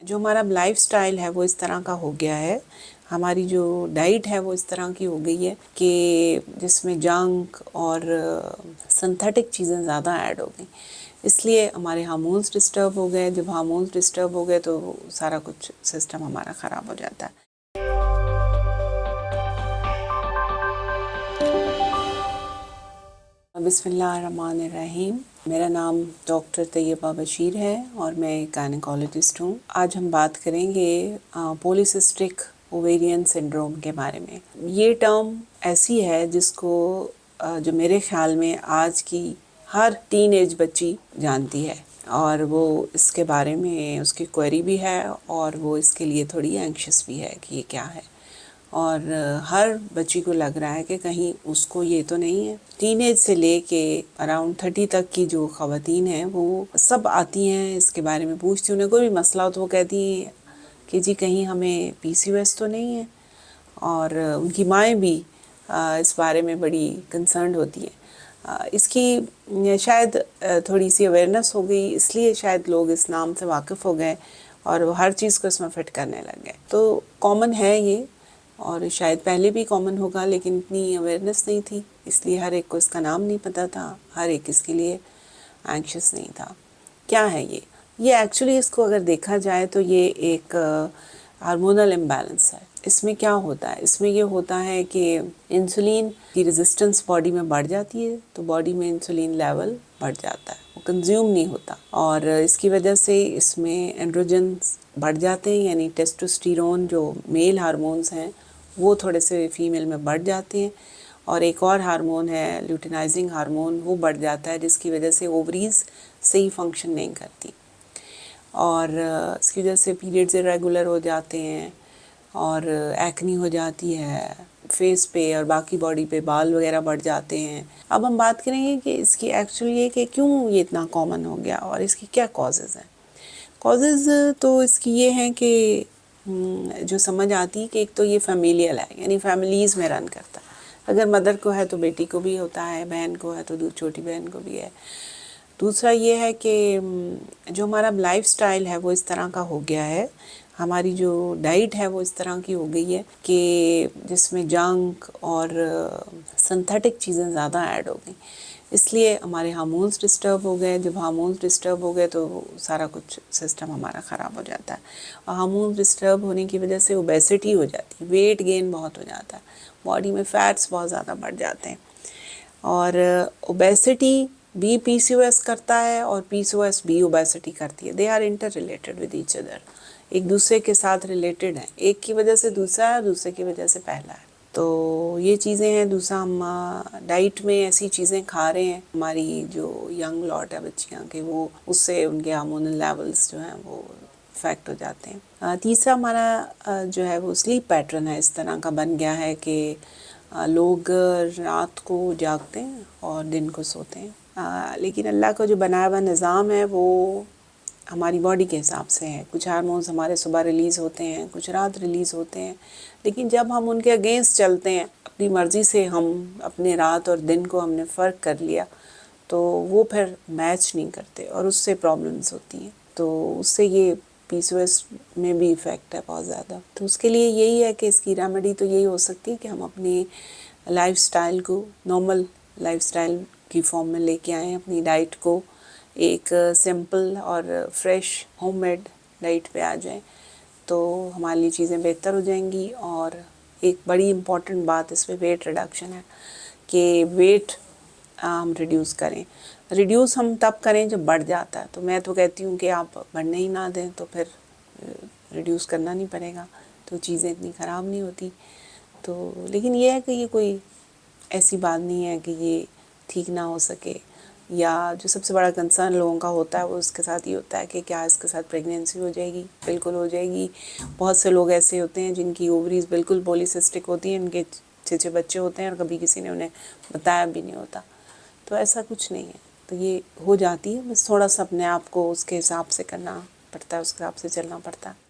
जो हमारा लाइफस्टाइल है वो इस तरह का हो गया है, हमारी जो डाइट है वो इस तरह की हो गई है कि जिसमें जंक और सिंथेटिक चीज़ें ज़्यादा ऐड हो गई, इसलिए हमारे हार्मोन्स डिस्टर्ब हो गए। जब हार्मोन्स डिस्टर्ब हो गए तो सारा कुछ सिस्टम हमारा ख़राब हो जाता है। बिस्मिल्लाहिर्रहमानिर्रहीम। मेरा नाम डॉक्टर तैयबा बशीर है और मैं गायनेकोलॉजिस्ट हूँ। आज हम बात करेंगे पॉलीसिस्टिक ओवेरियन सिंड्रोम के बारे में। ये टर्म ऐसी है जिसको जो मेरे ख्याल में आज की हर टीनेज बच्ची जानती है और वो इसके बारे में उसकी क्वेरी भी है और वो इसके लिए थोड़ी एंग्शियस भी है कि ये क्या है। और हर बच्ची को लग रहा है कि कहीं उसको ये तो नहीं है। टीनेज से लेके अराउंड 30 तक की जो ख़वातीन हैं वो सब आती हैं, इसके बारे में पूछती, उन्हें कोई भी मसला हो तो वो कहती हैं कि जी कहीं हमें PCOS तो नहीं है। और उनकी माएँ भी इस बारे में बड़ी कंसर्न्ड होती हैं। इसकी शायद थोड़ी सी अवेयरनेस हो गई, इसलिए शायद लोग इस नाम से वाकिफ़ हो गए और वो हर चीज़ को इसमें फ़िट करने लग गए। तो कॉमन है ये, और शायद पहले भी कॉमन होगा लेकिन इतनी अवेयरनेस नहीं थी, इसलिए हर एक को इसका नाम नहीं पता था, हर एक इसके लिए एंग्शियस नहीं था। क्या है ये एक्चुअली इसको अगर देखा जाए तो ये एक हार्मोनल इम्बैलेंस है। इसमें क्या होता है, इसमें ये होता है कि इंसुलिन की रेजिस्टेंस बॉडी में बढ़ जाती है, तो बॉडी में इंसुलिन लेवल बढ़ जाता है, वो कंज्यूम नहीं होता और इसकी वजह से इसमें एंड्रोजन्स बढ़ जाते हैं, यानी टेस्टोस्टेरोन जो मेल हार्मोन्स हैं वो थोड़े से फीमेल में बढ़ जाते हैं और एक और हार्मोन है ल्यूटिनाइजिंग हार्मोन, वो बढ़ जाता है जिसकी वजह से ओवरीज सही फंक्शन नहीं करती और इसकी वजह से पीरियड्स इरेगुलर हो जाते हैं और एक्नी हो जाती है फेस पे और बाकी बॉडी पे, बाल वगैरह बढ़ जाते हैं। अब हम बात करेंगे कि इसकी एक्चुअली ये कि क्यों ये इतना कॉमन हो गया और इसकी क्या कॉजेज़ हैं। कॉजेज़ तो इसकी ये हैं कि जो समझ आती है कि एक तो ये फैमिलियल है, यानी फैमिलीज़ में रन करता है। अगर मदर को है तो बेटी को भी होता है, बहन को है तो छोटी बहन को भी है। दूसरा ये है कि जो हमारा लाइफस्टाइल है वो इस तरह का हो गया है, हमारी जो डाइट है वो इस तरह की हो गई है कि जिसमें जंक और सिंथेटिक चीज़ें ज़्यादा ऐड हो गई, इसलिए हमारे हार्मोन्स डिस्टर्ब हो गए। जब हार्मोन्स डिस्टर्ब हो गए तो सारा कुछ सिस्टम हमारा ख़राब हो जाता है और हार्मोन्स डिस्टर्ब होने की वजह से ओबेसिटी हो जाती है, वेट गेन बहुत हो जाता है, बॉडी में फ़ैट्स बहुत ज़्यादा बढ़ जाते हैं और ओबेसिटी भी PCOS करता है और PCOS भी ओबेसिटी करती है। They are inter related with each other, एक दूसरे के साथ रिलेटेड है, एक की वजह से दूसरा है, दूसरे की वजह से पहला है। तो ये चीज़ें हैं। दूसरा हम डाइट में ऐसी चीज़ें खा रहे हैं, हमारी जो यंग लॉट है बच्चियाँ के, वो उससे उनके हार्मोनल लेवल्स जो हैं वो इफेक्ट हो जाते हैं। तीसरा हमारा जो है वो स्लीप पैटर्न है, इस तरह का बन गया है कि लोग रात को जागते हैं और दिन को सोते हैं। लेकिन अल्लाह का जो बनाया हुआ निज़ाम है वो हमारी बॉडी के हिसाब से है। कुछ हार्मोन्स हमारे सुबह रिलीज़ होते हैं, कुछ रात रिलीज़ होते हैं, लेकिन जब हम उनके अगेंस्ट चलते हैं, अपनी मर्ज़ी से हम अपने रात और दिन को हमने फ़र्क कर लिया, तो वो फिर मैच नहीं करते और उससे प्रॉब्लम्स होती हैं। तो उससे ये PCOS में भी इफ़ेक्ट है बहुत ज़्यादा। तो उसके लिए यही है कि इसकी रेमेडी तो यही हो सकती है कि हम अपनी लाइफ़स्टाइल को नॉर्मल लाइफ़स्टाइल की फॉर्म में लेके आएँ, अपनी डाइट को एक सिंपल और फ्रेश होममेड डाइट पे आ जाएं, तो हमारे लिए चीज़ें बेहतर हो जाएंगी। और एक बड़ी इम्पॉर्टेंट बात इसमें वेट रिडक्शन है कि वेट हम रिड्यूस करें। रिड्यूस हम तब करें जब बढ़ जाता है, तो मैं तो कहती हूँ कि आप बढ़ने ही ना दें, तो फिर रिड्यूस करना नहीं पड़ेगा, तो चीज़ें इतनी ख़राब नहीं होती। तो लेकिन ये है कि ये कोई ऐसी बात नहीं है कि ये ठीक ना हो सके, या जो सबसे बड़ा कंसर्न लोगों का होता है वो उसके साथ ये होता है कि क्या इसके साथ प्रेगनेंसी हो जाएगी। बिल्कुल हो जाएगी। बहुत से लोग ऐसे होते हैं जिनकी ओवरीज बिल्कुल पॉलीसिस्टिक होती हैं, उनके 6 बच्चे होते हैं और कभी किसी ने उन्हें बताया भी नहीं होता। तो ऐसा कुछ नहीं है, तो ये हो जाती है, बस थोड़ा सा अपने आप को उसके हिसाब से करना पड़ता है, उसके हिसाब से चलना पड़ता है।